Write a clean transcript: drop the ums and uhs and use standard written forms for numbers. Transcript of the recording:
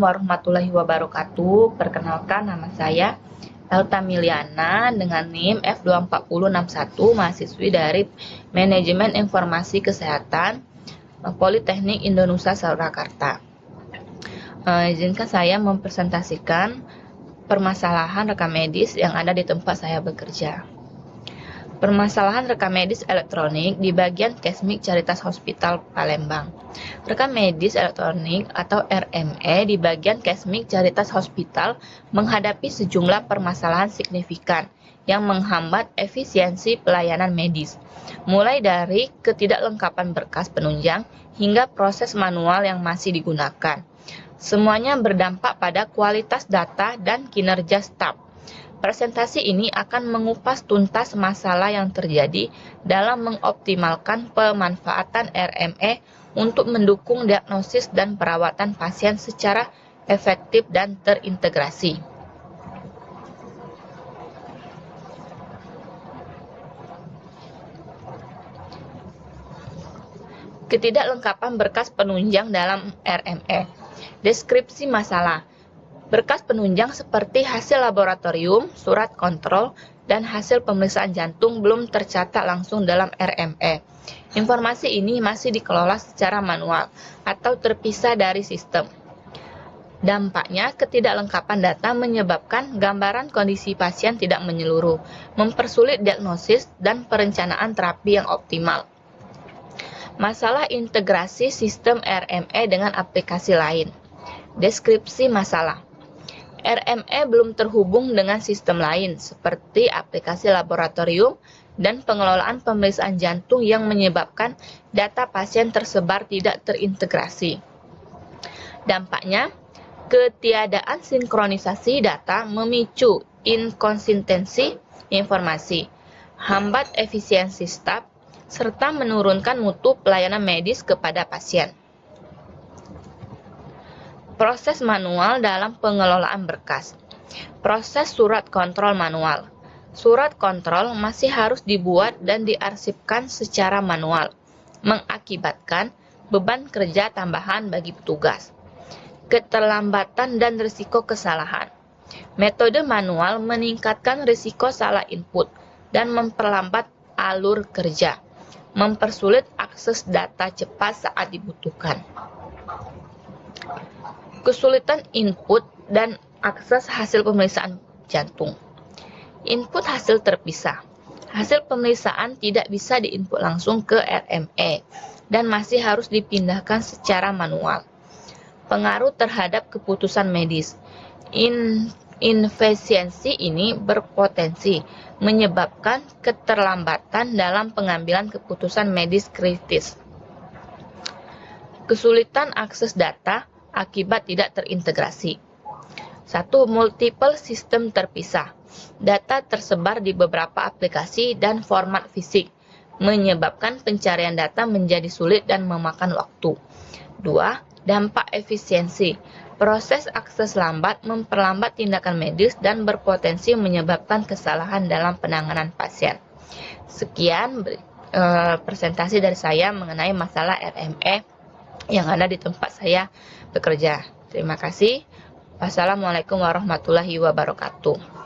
warahmatullahi wabarakatuh. Perkenalkan, nama saya Elta Miliana dengan NIM F24061, mahasiswi dari Manajemen Informasi Kesehatan Politeknik Indonesia Surakarta. Izinkan saya mempresentasikan permasalahan rekam medis yang ada di tempat saya bekerja. Permasalahan rekam medis elektronik di bagian Kesmik Caritas Hospital Palembang. Rekam medis elektronik atau RME di bagian Kesmik Caritas Hospital menghadapi sejumlah permasalahan signifikan yang menghambat efisiensi pelayanan medis, mulai dari ketidaklengkapan berkas penunjang hingga proses manual yang masih digunakan. Semuanya berdampak pada kualitas data dan kinerja staf. Presentasi ini akan mengupas tuntas masalah yang terjadi dalam mengoptimalkan pemanfaatan RME untuk mendukung diagnosis dan perawatan pasien secara efektif dan terintegrasi. Ketidaklengkapan berkas penunjang dalam RME. Deskripsi masalah. Berkas penunjang seperti hasil laboratorium, surat kontrol, dan hasil pemeriksaan jantung belum tercatat langsung dalam RME. Informasi ini masih dikelola secara manual atau terpisah dari sistem. Dampaknya, ketidaklengkapan data menyebabkan gambaran kondisi pasien tidak menyeluruh, mempersulit diagnosis dan perencanaan terapi yang optimal. Masalah integrasi sistem RME dengan aplikasi lain. Deskripsi masalah. RME belum terhubung dengan sistem lain seperti aplikasi laboratorium dan pengelolaan pemeriksaan jantung yang menyebabkan data pasien tersebar tidak terintegrasi. Dampaknya, ketiadaan sinkronisasi data memicu inkonsistensi informasi, hambat efisiensi staf, serta menurunkan mutu pelayanan medis kepada pasien. Proses manual dalam pengelolaan berkas. Proses surat kontrol manual. Surat kontrol masih harus dibuat dan diarsipkan secara manual, mengakibatkan beban kerja tambahan bagi petugas. Keterlambatan dan risiko kesalahan. Metode manual meningkatkan risiko salah input dan memperlambat alur kerja, mempersulit akses data cepat saat dibutuhkan. Kesulitan input dan akses hasil pemeriksaan jantung. Input hasil terpisah. Hasil pemeriksaan tidak bisa diinput langsung ke RME dan masih harus dipindahkan secara manual. Pengaruh terhadap keputusan medis. Inefisiensi ini berpotensi menyebabkan keterlambatan dalam pengambilan keputusan medis kritis. Kesulitan akses data akibat tidak terintegrasi. 1. Multiple sistem terpisah. Data tersebar di beberapa aplikasi dan format fisik, menyebabkan pencarian data menjadi sulit dan memakan waktu. 2. Dampak efisiensi. Proses akses lambat memperlambat tindakan medis dan berpotensi menyebabkan kesalahan dalam penanganan pasien. Sekian presentasi dari saya mengenai masalah RME yang ada di tempat saya bekerja. Terima kasih. Wassalamualaikum warahmatullahi wabarakatuh.